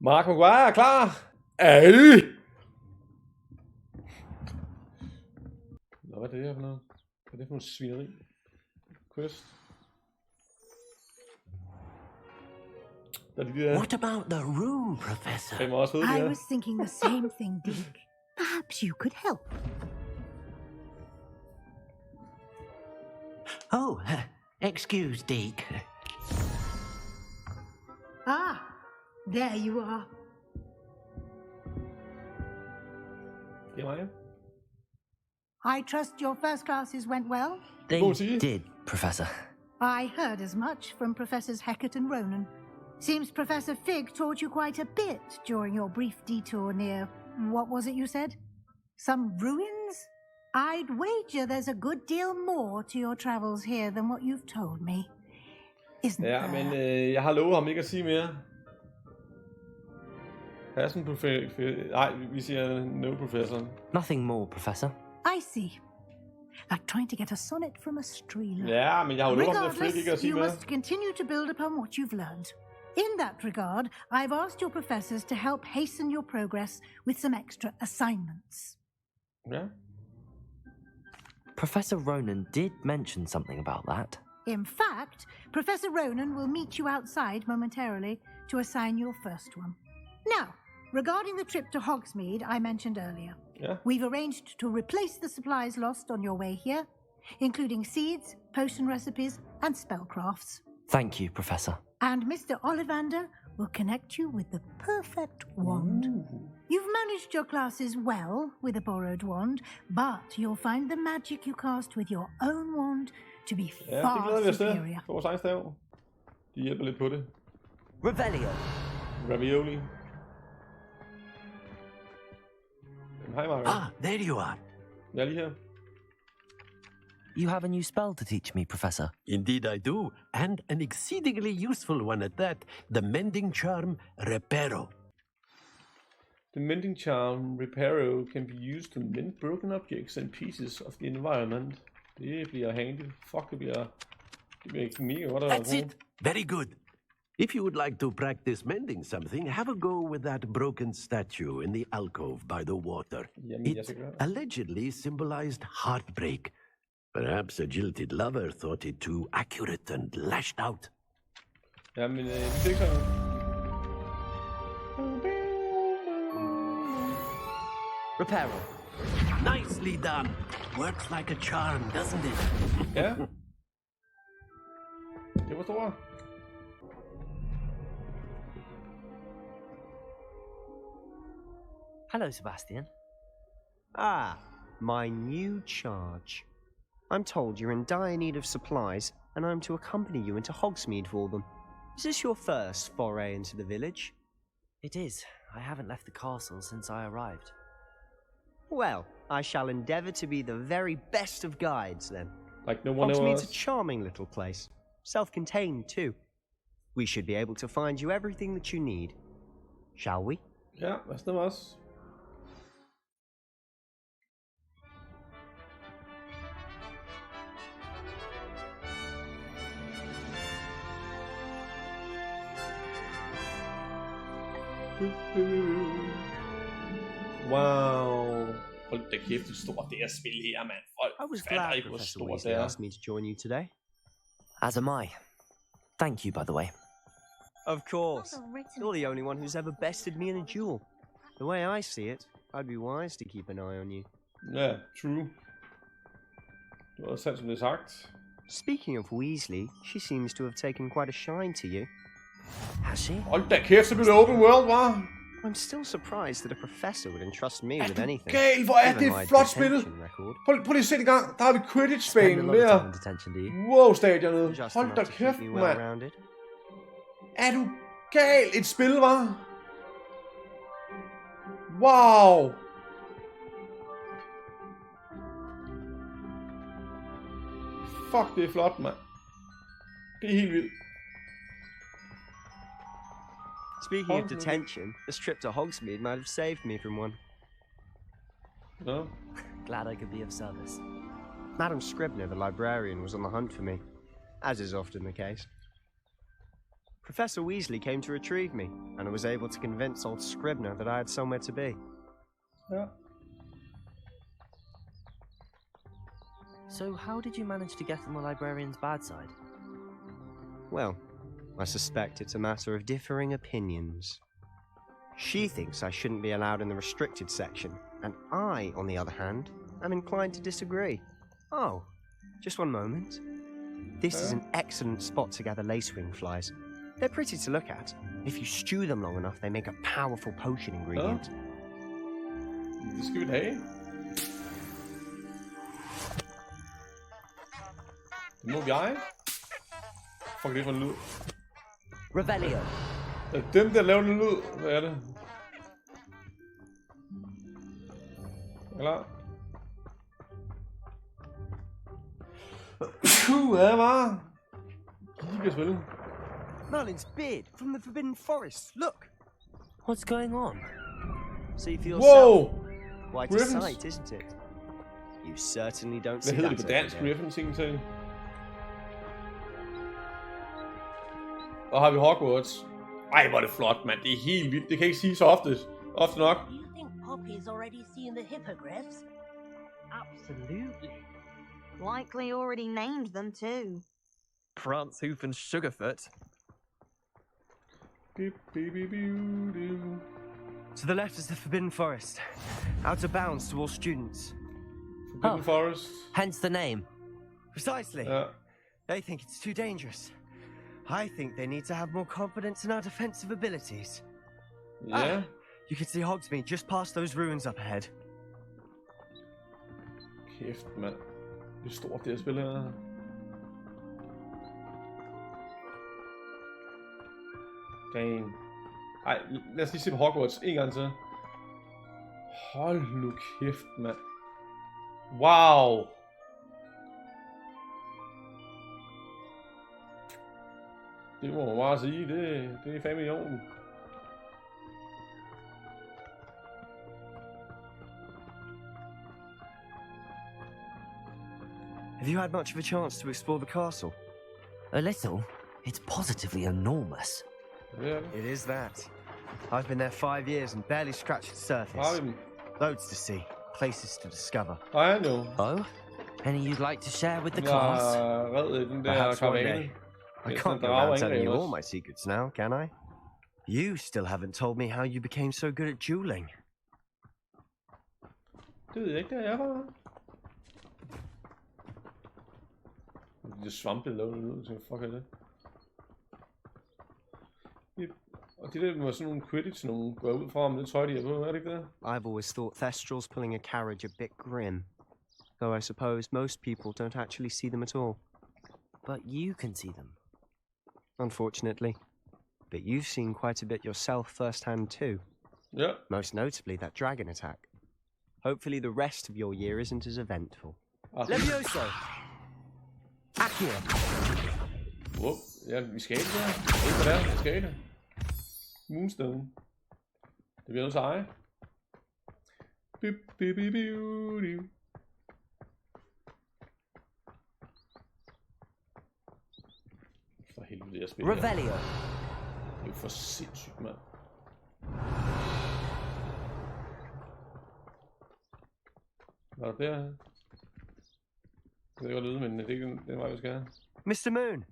Mark Maguire er klar! Ej! Nå, hvad er det her for noget? Hvad er det for noget svineri? Quest. Der er de der... What about the room, Professor? Det er også fede, I was thinking the same thing, Deke. Perhaps you could help. Oh, excuse, Deke. Ah, there you are. Ja, mig. I trust your first classes went well? They did, Professor. I heard as much from Professors Hecat and Ronan. Seems Professor Fig taught you quite a bit during your brief detour near, what was it you said? Some ruins? I'd wager there's a good deal more to your travels here than what you've told me. Isn't Ja, there? men jeg har lovet ham ikke at sige mere. Passen på nej, vi siger no, professor. Nothing more, Professor. I see. Like trying to get a sonnet from a streamer. Ja, men jeg har jo lovet ham det ikke at sige you mere. must continue to build upon what you've learned. In that regard, I've asked your professors to help hasten your progress with some extra assignments. Ja. Professor Ronan did mention something about that. In fact, Professor Ronan will meet you outside momentarily to assign your first one. Now, regarding the trip to Hogsmeade I mentioned earlier, we've arranged to replace the supplies lost on your way here, including seeds, potion recipes, and spellcrafts. Thank you, Professor. And Mr. Ollivander will connect you with the perfect wand. You've managed your classes well with a borrowed wand, but you'll find the magic you cast with your own wand to be far superior. Vores egen stav. De hjælper lidt på det. Revelio. Ravioli. Hej, Mark. Ah, there you are. Jeg er lige her. You have a new spell to teach me, Professor. Indeed I do, and an exceedingly useful one at that, the mending charm Reparo. The mending charm Reparo can be used to mend broken objects and pieces of the environment. Det bliver handy. Fuck, det bliver ikke mega godt at That's it. Very good. If you would like to practice mending something, have a go with that broken statue in the alcove by the water. It allegedly symbolized heartbreak. Perhaps a jilted lover thought it too accurate and lashed out. Jamen, vi fikser det. Reparo. Nicely done. Works like a charm, doesn't it? Ja. Det var stort. Hello, Sebastian. Ah, my new charge. I'm told you're in dire need of supplies, and I'm to accompany you into Hogsmeade for them. Is this your first foray into the village? It is. I haven't left the castle since I arrived. Well, I shall endeavour to be the very best of guides, then. Like no one Hogsmeade's else. a charming little place. Self-contained, too. We should be able to find you everything that you need. Shall we? Ja, hvad med os? Wow. Hold da kæft, det stort det her spil her, mand. I was glad Professor Weasley asked me to join you today. As am I. Thank you, by the way. Of course. You're the only one who's ever bested me in a duel. The way I see it, I'd be wise to keep an eye on you. Ja, true. Du har sandt som det sagt. Speaking of Weasley, she seems to have taken quite a shine to you. Has she? Hold da kæft, så blev det open world, hva'? I'm still surprised that a professor would entrust me with anything. Gal, hvor er det flot spillet. Prøv lige at se det gang. Der har vi Quidditch-banen der. Wow, stadionet. Hold da kæft, mand. Er du gal? Et spil, hva'? Wow. Fuck, det er flot, mand. Det er helt vildt. Speaking of detention, this trip to Hogsmeade might have saved me from one. No. Glad I could be of service. Madam Scribner, the librarian, was on the hunt for me, as is often the case. Professor Weasley came to retrieve me, and I was able to convince old Scribner that I had somewhere to be. Ja. So how did you manage to get on the librarian's bad side? Well, I suspect it's a matter of differing opinions. She thinks I shouldn't be allowed in the restricted section, and I, on the other hand, am inclined to disagree. Oh, just one moment. This is an excellent spot to gather lacewing flies. They're pretty to look at. If you stew them long enough, they make a powerful potion ingredient. Det skal vi da have. Det må jeg. Fuck, det er for en lyd. Revelio. Er det dem, der laver den lyd? Hvad er det? Klar. Ja, var. Giga spil. Merlin's beard from the Forbidden Forest. Look. What's going on? See for Wow. yourself. Quite a Griffins. sight, isn't it? You certainly don't Hvad see hedder that det på every dansk? day. Griffins ingenting. Og har vi Hogwarts. Ej, hvor er det flot, mand. Det er helt vildt. Det kan ikke sige så ofte nok. Do you think Poppy's already seen the hippogriffs? Absolutely. Likely already named them too. Prancehoof and Sugarfoot. To the left is the Forbidden Forest. Out of bounds to all students. Forbidden Forest. Hence the name. Precisely. Ja. They think it's too dangerous. I think they need to have more confidence in our defensive abilities. Ja. You can see Hogsmeade just past those ruins up ahead. Kæft, mand. Det er stort, det her spil her. Damn. Ej, lad os lige se på Hogwarts en gang til. Hold nu kæft, mand. Wow. Det må man bare sige. Det er fandme i orden. Have you had much of a chance to explore the castle? A little. It's positively enormous. Ja, It is that. I've been there 5 years and barely scratched the har surface. vi dem. Loads to see, places to discover. Hej nu. Oh? Any you'd like to share with the Jeg class? har reddet den der Perhaps one karavane. day. I Mens can't den go drager around telling you indad all også. my secrets now, can I? You still haven't told me how you became so good at dueling. Det ved jeg ikke, det er jeg bare. Det svampe, der laver noget ud, så fuck er det. Og det der med sådan nogle Quidditch, nogle går ud fra med det tøj, de er på, er det ikke det? I've always thought Thestrals pulling a carriage a bit grim. Though I suppose most people don't actually see them at all. But you can see them. Unfortunately. But you've seen quite a bit yourself firsthand too. Ja. Most notably that dragon attack. Hopefully the rest of your year isn't as eventful. Levioso! Accio! Wow. Ja, vi skal ikke der. Ikke hvad der, vi skal ikke. Moonstone. Det bliver noget seje. Bip, bip, bip, bip, bip. For helvede, jeg spiller. Revelio! Det er jo for sindssygt, mand. Hvad er der der? Det er godt lyde, men det er ikke den vej, vi skal have. Mr. Moon!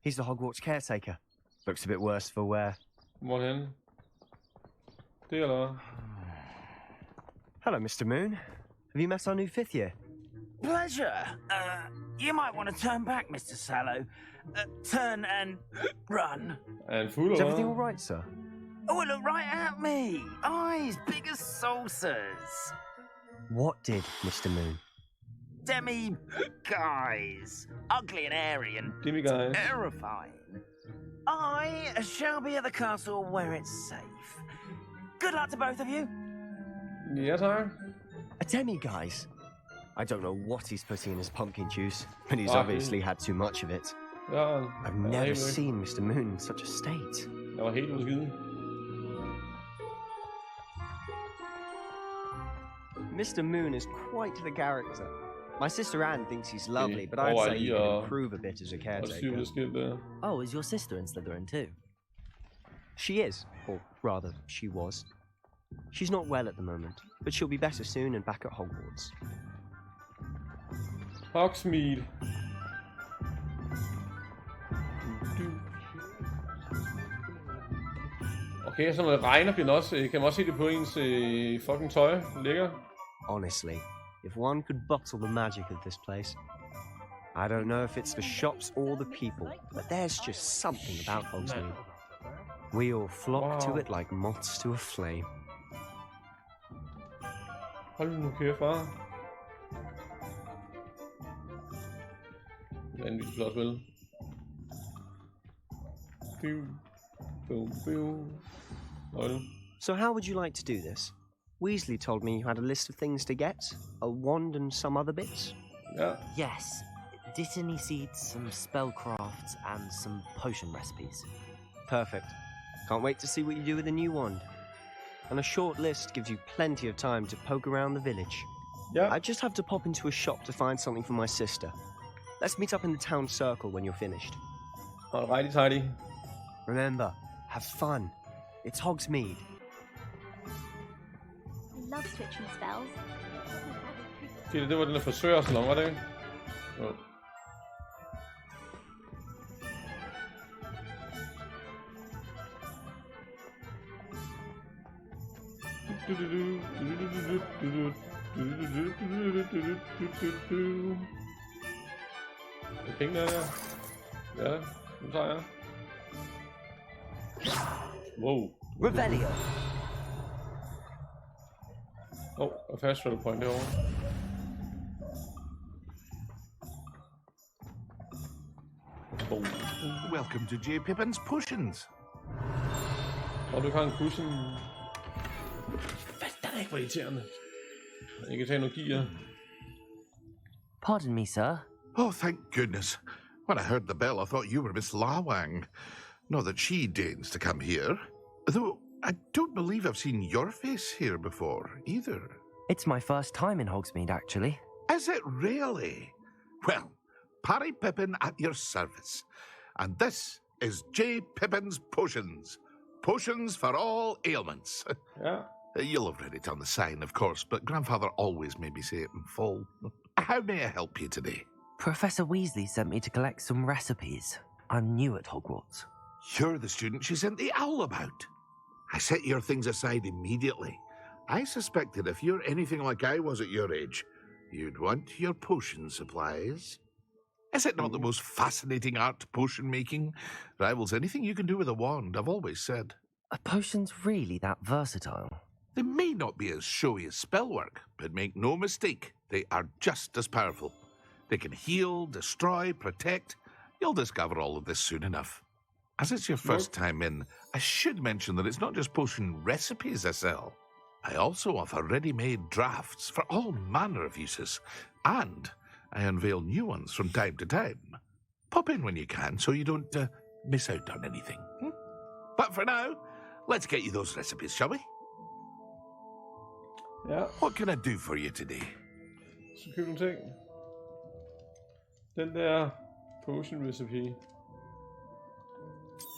He's the Hogwarts caretaker. Looks a bit worse for wear. Hvorhen? Det eller hvad? Hello, Mr. Moon. Have you met our new 5th year? Pleasure. You might want to turn back, Mr. Sallow. Turn and run. Er han fuld Is eller everything hvad? all right, sir? Oh, look right at me. Eyes big as saucers. What did Mr. Moon? Demi guys. Ugly and airy and Gimme guys. terrifying. I shall be at the castle where it's safe. Good luck to both of you. Ja, tak. A demi-guise? I don't know what he's putting in his pumpkin juice, but he's Ah, obviously had too much of it. Ja, I've jeg never helt væk. seen Mr. Moon in such a state. Jeg var helt udskidt. Mr. Moon is quite the character. My sister Anne thinks he's lovely, but I'd say he could improve a bit as a caretaker. Oh, is your sister in Slytherin too? She is, or rather, she was. She's not well at the moment, but she'll be better soon and back at Hogwarts. Hogsmeade. Okay, så når det regner, kan man også se det på ens fucking tøj. Lækker. Honestly, if one could bottle the magic of this place. I don't know if it's the shops or the people, but there's just something about Hogsmeade. We all flock to it like moths to a flame. Hold nu kæft, far. Vanvittigt flot spil. So how would you like to do this? Weasley told me you had a list of things to get, a wand and some other bits. Yeah. Yes. Dittany seeds, some spellcrafts, and some potion recipes. Perfect. Can't wait to see what you do with the new wand. And a short list gives you plenty of time to poke around the village. Yeah. I just have to pop into a shop to find something for my sister. Let's meet up in the town circle when you're finished. Alrighty, tidy. Remember, have fun. It's Hogsmeade. I love switching spells. Okay, det var den der frisørsalon, var det ikke? Jo. Det penge der. Ja, nu tager jeg. Wow. Revelio. A fast travel point derovre. Welcome to J. Pippin's Potions. Du kan en cushion. Fatter ikke, hvor irriterende. Jeg kan tage nogle gear. Pardon me, sir. Oh, thank goodness. When I heard the bell, I thought you were Miss Lawang. Not that she deigns to come here. Though, I don't believe I've seen your face here before, either. It's my first time in Hogsmeade, actually. Is it really? Well, Parry Pippin at your service. And this is J. Pippin's Potions. Potions for all ailments. Yeah. You'll have read it on the sign, of course, but Grandfather always made me say it in full. How may I help you today? Professor Weasley sent me to collect some recipes. I'm new at Hogwarts. You're the student she sent the owl about. I set your things aside immediately. I suspected if you're anything like I was at your age, you'd want your potion supplies. Is it not the most fascinating art, potion making? Rivals anything you can do with a wand, I've always said. Are potions really that versatile? They may not be as showy as spellwork, but make no mistake, they are just as powerful. They can heal, destroy, protect. You'll discover all of this soon enough. As it's your first time in, I should mention that it's not just potion recipes I sell. I also offer ready-made drafts for all manner of uses, and I unveil new ones from time to time. Pop in when you can so you don't miss out on anything. But for now, let's get you those recipes, shall we? Yeah. What can I do for you today? Så køb nogle ting. Den der potion recipe.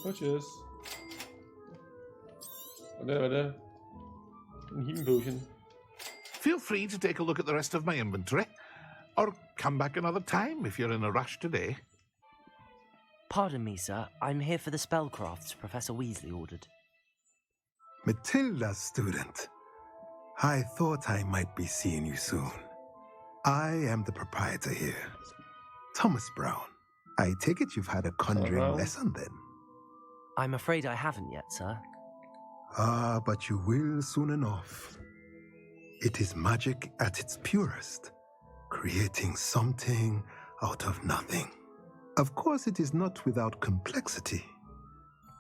Purchase. Og der var det. En healing potion. Feel free to take a look at the rest of my inventory. Or come back another time if you're in a rush today. Pardon me, sir. I'm here for the spellcrafts Professor Weasley ordered. Matilda, student. I thought I might be seeing you soon. I am the proprietor here. Thomas Brown. I take it you've had a conjuring lesson then? I'm afraid I haven't yet, sir. Ah, but you will soon enough. It is magic at its purest, creating something out of nothing. Of course, it is not without complexity,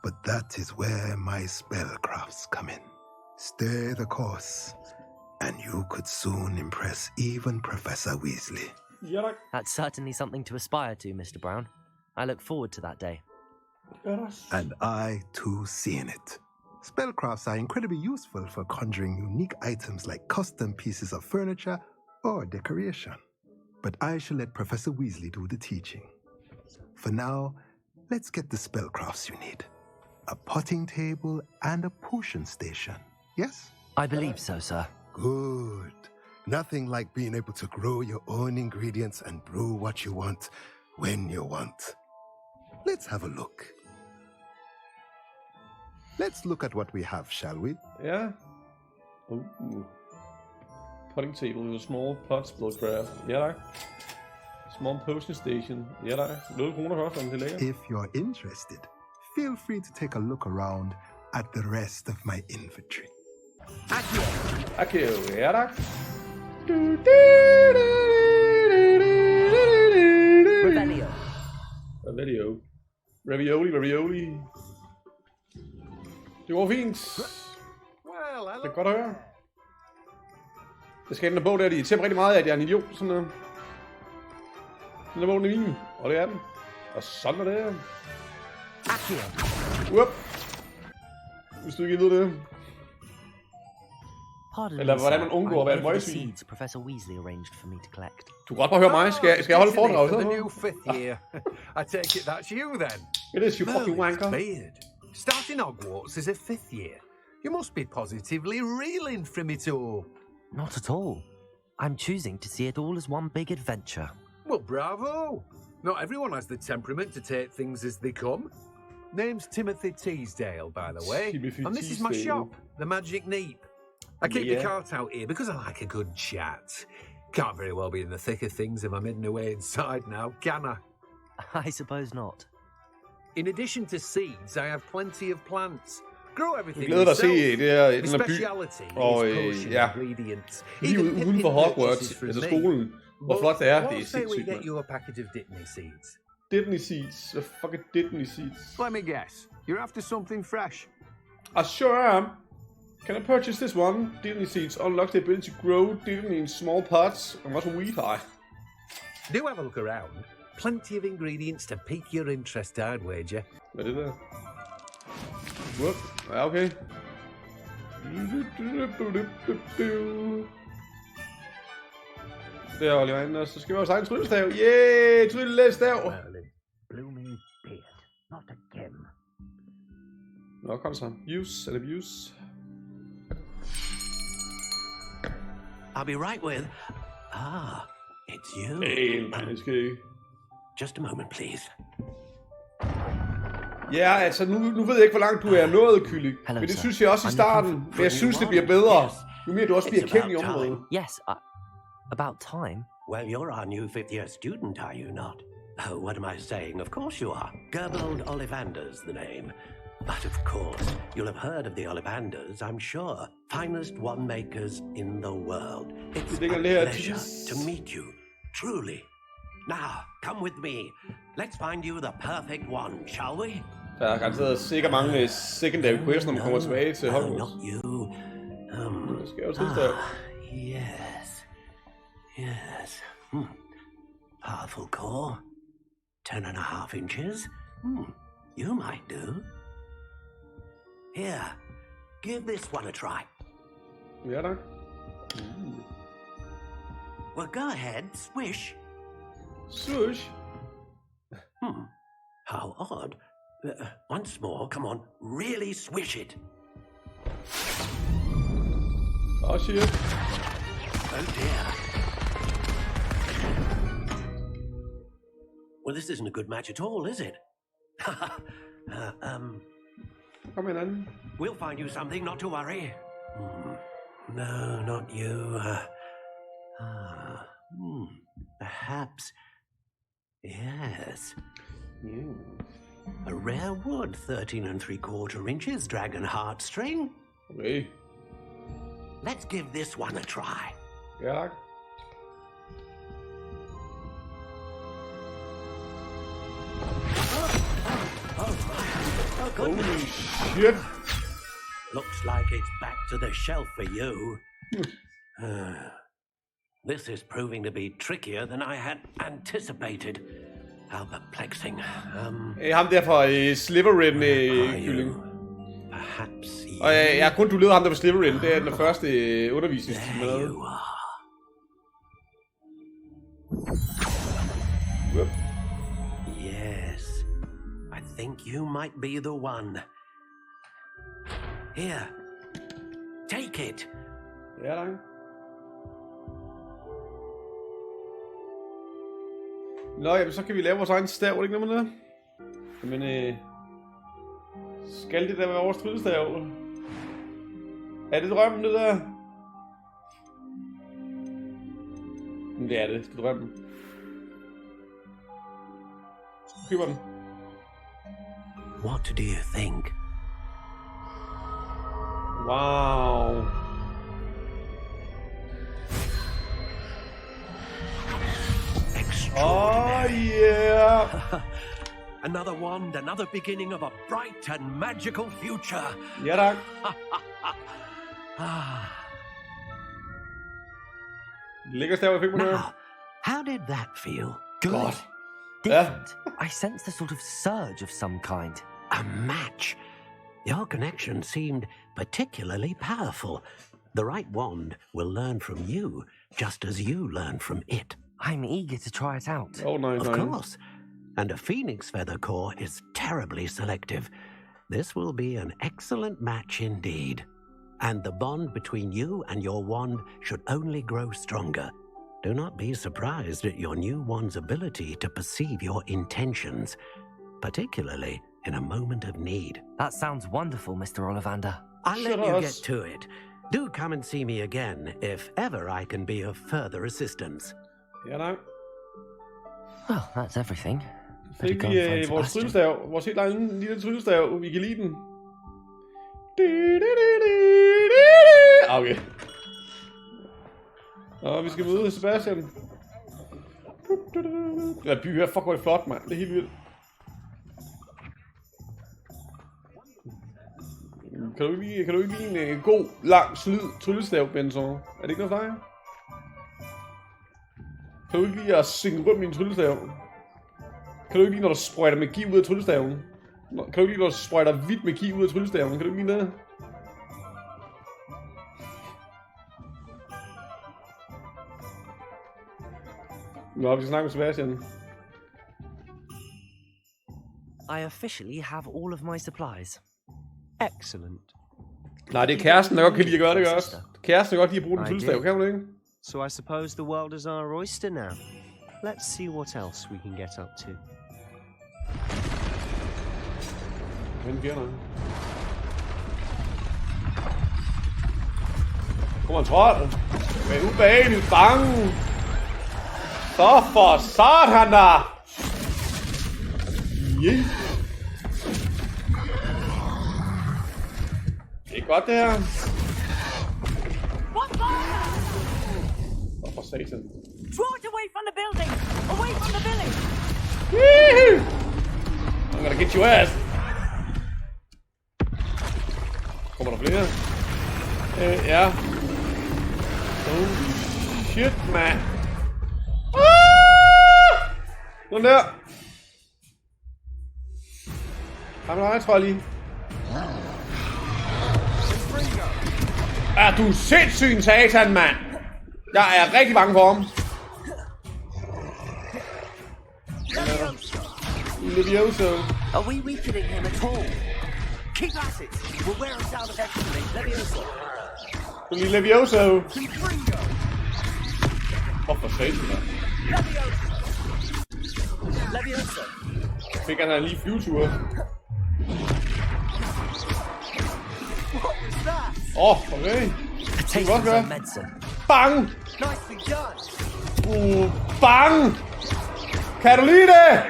but that is where my spellcrafts come in. Stay the course, and you could soon impress even Professor Weasley. That's certainly something to aspire to, Mr. Brown. I look forward to that day. And I, too, seeing it. Spellcrafts are incredibly useful for conjuring unique items like custom pieces of furniture or decoration. but I shall let Professor Weasley do the teaching. For now, let's get the spellcrafts you need. A potting table and a potion station, yes? I believe so, sir. Good. Nothing like being able to grow your own ingredients and brew what you want when you want. Let's have a look. Let's look at what we have, shall we? Yeah. Ooh. Potting table with a small pot spellcraft. Ja, tak. Small potion station. Ja, tak. 0 kroner først, om det lækker. If you're interested, feel free to take a look around at the rest of my inventory. Akio, ja, tak. Ravioli. Det går fint. Det er godt at høre. Det skal den bog der, de tæmmer rigtig meget af, at jeg er en idiot. Sådan noget. Den er bogen i min, og det er den. Og sådan er det. Hvis du ikke ved det. Eller hvordan man undgår at være en møgsvin. Professor Weasley arranged for me to collect. Du kan godt bare høre mig. Skal jeg holde foredrag? For the new 5th year. I take it that's you then. It is, you fucking wanker. Weird. Starting Hogwarts is a 5th year. You must be positively reeling from it all. Not at all. I'm choosing to see it all as one big adventure. Well, bravo. Not everyone has the temperament to take things as they come. Name's Timothy Teasdale, by the way. And this is my shop, the Magic Neep. I keep the cart out here because I like a good chat. Can't very well be in the thick of things if I'm hidden away inside now, can I? I suppose not. In addition to seeds, I have plenty of plants. Grow everything glæder dig at se det her, den her by. Og ja, lige uden for Hogwarts, altså skolen. Hvor flot det er, det er sindssygt, man. Diddney seeds. Hvad fuck er Diddney seeds? Let me guess. You're after something fresh. I sure am. Can I purchase this one? Diddney seeds unlock the ability to grow Diddney in small pots. And what's a wheat high? Do have a look around. Plenty of ingredients to pique your interest, I'd wager. Hvad er det der? Whoop. Ja, okay. Der er Oliver Anders. Så skal vi også have en tryllestav. Yeah, tryllestav. Blooming beard, not again. Nå, kom så. Use eller views. I'll be right with. Ah, it's you. Hey, just a moment, please. Ja, altså nu ved jeg ikke, hvor langt du er nået, Kylling. Men det synes jeg også i starten. Men jeg synes, det bliver bedre. Jo mere du også bliver kendt i området. Yes, about time. Well, you're our new 5th year student, are you not? Oh, what am I saying? Of course you are. Gerbold Ollivander's the name. But of course, you'll have heard of the Ollivanders, I'm sure. Finest wand makers in the world. It's a pleasure to meet you, truly. Now, come with me. Let's find you the perfect one, shall we? Der er garanteret sikkert mange secondary quests, når man kommer tilbage til Hogwarts. Not you. Skal jeg også Yes. Powerful core. 10.5 inches. You might do. Here, give this one a try. Ja, tak. Well, go ahead, swish. Swish? How odd. Once more, come on, really swish it. Oh, shit. Oh, dear. Well, this isn't a good match at all, is it? Come in. We'll find you something, not to worry. No, not you. Perhaps. Yes. A rare wood, 13 3/4 inches, dragon heartstring. Okay. Let's give this one a try. Ja. Holy shit. Looks like it's back to the shelf for you. This is proving to be trickier than I had anticipated. How perplexing. Ham der fra Slytherin, Kylling. Perhaps you... Og ja, kun du leder ham der fra Slytherin. Det er den første undervisningstime. think you might be the one. Here. Take it. Ja, tak. Nå, jamen, så kan vi lave vores egen stav, er det ikke noget med det? Jamen, skal det der være vores tryllestav? Er det drømmen, det der? Men det er det, det er drømmen. Køber den. What do you think? Wow. Oh yeah. Another wand, another beginning of a bright and magical future. Ja, tak. Lækker stav, jeg fik mig Now, how did that feel? Good. Different. I sense a sort of surge of some kind. A match. Your connection seemed particularly powerful. The right wand will learn from you, just as you learn from it. I'm eager to try it out. Oh, nice. Of course. And a phoenix feather core is terribly selective. This will be an excellent match indeed. And the bond between you and your wand should only grow stronger. Do not be surprised at your new wand's ability to perceive your intentions, particularly in a moment of need. That sounds wonderful, Mr. Ollivander. I'll let you get to it. Do come and see me again if ever I can be of further assistance. Ja, nej. Well, that's everything. Fik vi vores tryllestav, vores helt egen lille tryllestav, vi kan lide den. Okay. Og vi skal møde Sebastian. Ja, by her, fuck hvor er det flot, mand. Det er helt vildt. Kan du ikke lide en god, lang, solid tryllestav, Benson? Er det ikke noget for dig? Kan du ikke lide at synge rundt med en tryllestav? Kan du ikke lide, når du sprøjter magi ud af tryllestaven? Kan du ikke lide, når du sprøjter hvidt magi ud af tryllestaven? Kan du ikke lide det? Nå, vi skal snakke med Sebastian. I officially have all of my supplies. Excellent. Nej, det er kæresten, der godt kan lide at gøre det, også. Kæresten kan godt lide at bruge den tryllestav, kan du ikke? So I suppose the world is our oyster now. Let's see what else we can get up to. Hvem giver noget? Kommer en trold. Men ubehageligt bange. Så for satan da! Yeah. Det er godt det her. Hvorfor satan? Draw it away from the building! Away from the village! Woohoo! I'm gonna get your ass! Kommer der flere? Ja. Holy shit, man! Sådan der. Har vi noget, tror jeg lige. Er du sindssyg, satan, mand? Jeg er rigtig bange for ham. Levioso. Are we weakening him at all? Keep at it. We'll wear him down eventually. Levioso. Levioso. Hvorfor satan, mand? Levioso. Fik han lige flyveture. Okay. Det kan godt gøre. Bang! Bang! Kan du lide det?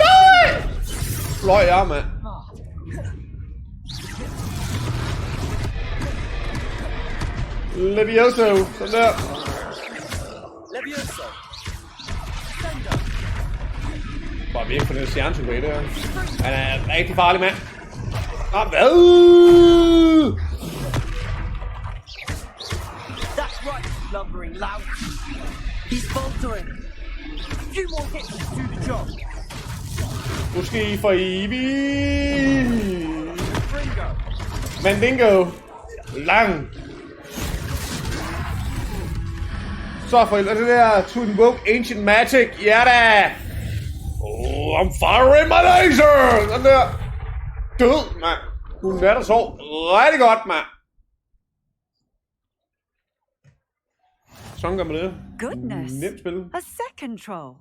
Nej! Fløj jeg, mand. Levioso. Sådan der. Levioso. Bare væk fra den stjernesoldat der. Han er en rigtig farlig mand. Ah, hvad? That's right, lumbering loud. He's faltering. A few more hits to do the job. Måske for evigt. Mandingo. Lang. Så Så for det der to invoke ancient magic. Ja da! Oh, I'm firing my laser! Den der. Død, mand. Hun er der så rigtig godt, mand. Sådan gør man det. Goodness. Nemt spil. A second troll.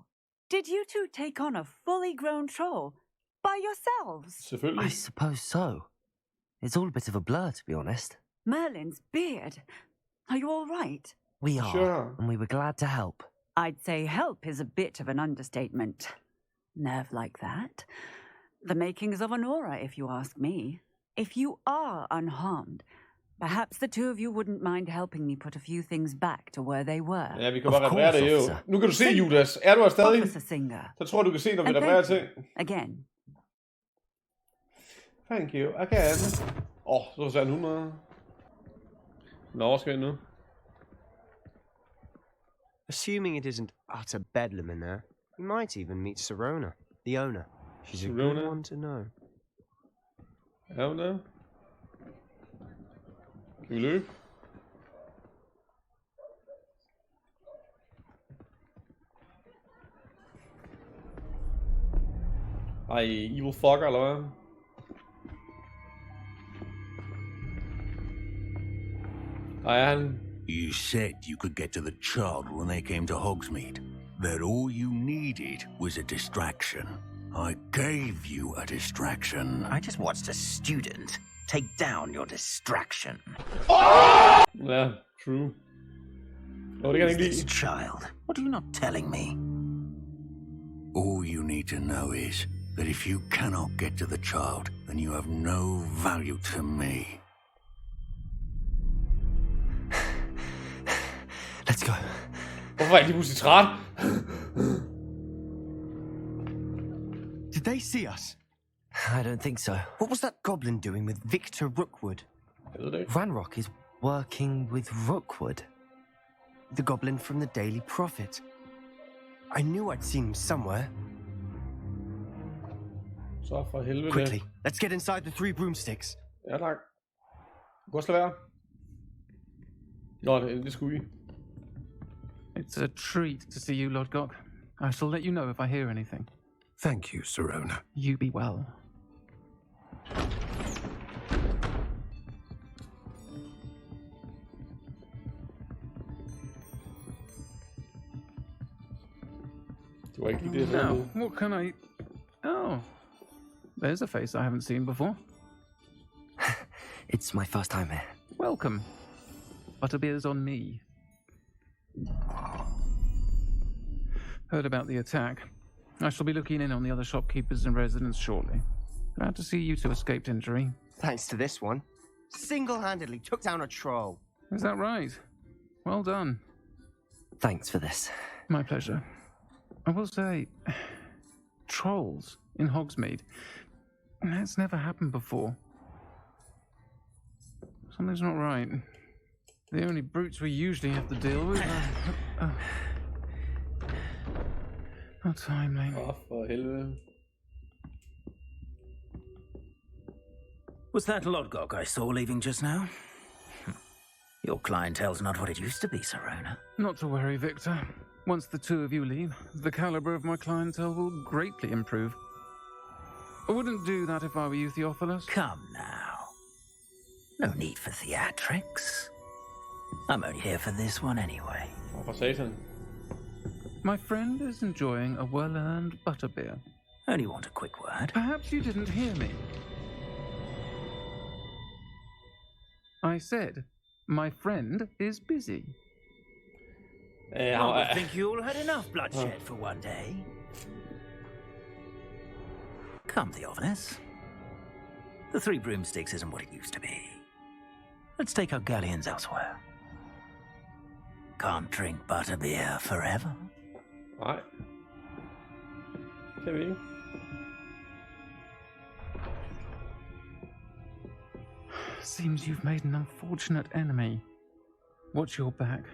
Did you two take on a fully grown troll by yourselves? Selvfølgelig. I suppose so. It's all a bit of a blur, to be honest. Merlin's beard. Are you all right? We are, Sure. and we were glad to help. I'd say help is a bit of an understatement. Nerve like that. The makings of an aura, if you ask me. If you are unharmed, perhaps the two of you wouldn't mind helping me put a few things back to where they were. Ja, vi kan bare reparere det jo. Nu kan du se, Judas. Er du her stadig? Officer Singer. Så tror du kan se, når vi reparerer ting. Again. Thank you. Again. Så sagde han 100. Nå, skal vi nu? Assuming it isn't utter bedlam in there, you might even meet Sirona, the owner. She's a Sirona? good one to know. Er hun der? Kan vi løbe? Ej, evil fucker, eller hvad? Ej, er han... You said you could get to the child when they came to Hogsmeade. That all you needed was a distraction. I gave you a distraction. I just watched a student take down your distraction. Yeah, true. Oh, det kan jeg ikke lide. This child, what are you not telling me? All you need to know is that if you cannot get to the child, then you have no value to me. Let's go. Hvorfor er jeg lige pludselig træt? Did they see us? I don't think so. What was that goblin doing with Victor Rookwood? Ranrock is working with Rookwood. The goblin from the Daily Prophet. I knew I'd seen him somewhere. Så for helvede. Quickly, let's get inside the 3 broomsticks. Ja, tak. Gå og være. Nå, det skulle vi. It's a treat to see you, Lord Gok. I shall let you know if I hear anything. Thank you, Sirona. You be well. Now, what can I... Oh, there's a face I haven't seen before. It's my first time here. Welcome. Butterbeer's on me. Heard about the attack. I shall be looking in on the other shopkeepers and residents shortly. Glad to see you two escaped injury. Thanks to this one. Single-handedly took down a troll. Is that right? Well done. Thanks for this. My pleasure. I will say, trolls in Hogsmeade. That's never happened before. Something's not right. The only brutes we usually have to deal with are... How timely. For helvede. Was that Lodgok I saw leaving just now? Your clientele's not what it used to be, Sirona. Not to worry, Victor. Once the two of you leave, the caliber of my clientele will greatly improve. I wouldn't do that if I were you, Theophilus. Come now. No need for theatrics. I'm only here for this one anyway. For Satan. My friend is enjoying a well-earned butterbeer. Only want a quick word. Perhaps you didn't hear me. I said, my friend is busy. I think you all had enough bloodshed for one day. Come, Theophilus. The 3 broomsticks isn't what it used to be. Let's take our galleons elsewhere. Can't drink butterbeer forever. Nej. Kan vi ikke. Seems you've made an unfortunate enemy. Watch your back.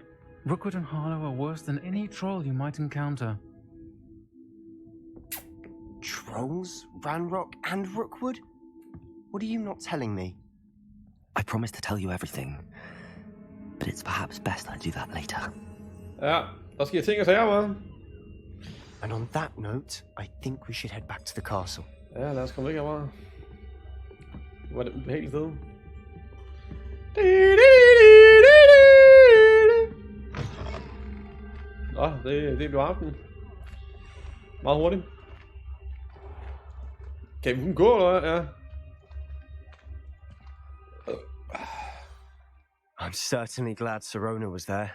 Rookwood and Harlow are worse than any troll you might encounter. Trolls? Ranrock and Rookwood? What are you not telling me? I promised to tell you everything, but it's perhaps best I do that later. Ja, der sker ting og sager, hva'? And on that note, I think we should head back to the castle. Ja, lad os komme væk herfra. Det var det ubehageligt sted. Nå, det blev aften. Meget hurtigt. Kan vi gå, eller hvad? Ja. I'm certainly glad Sirona was there.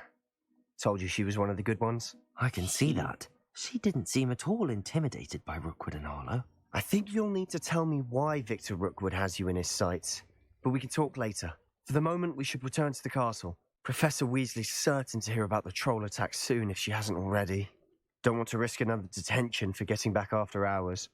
Told you she was one of the good ones. I can see that. She didn't seem at all intimidated by Rookwood and Arlo. I think you'll need to tell me why Victor Rookwood has you in his sights. But we can talk later. For the moment, we should return to the castle. Professor Weasley's certain to hear about the troll attack soon if she hasn't already. Don't want to risk another detention for getting back after hours.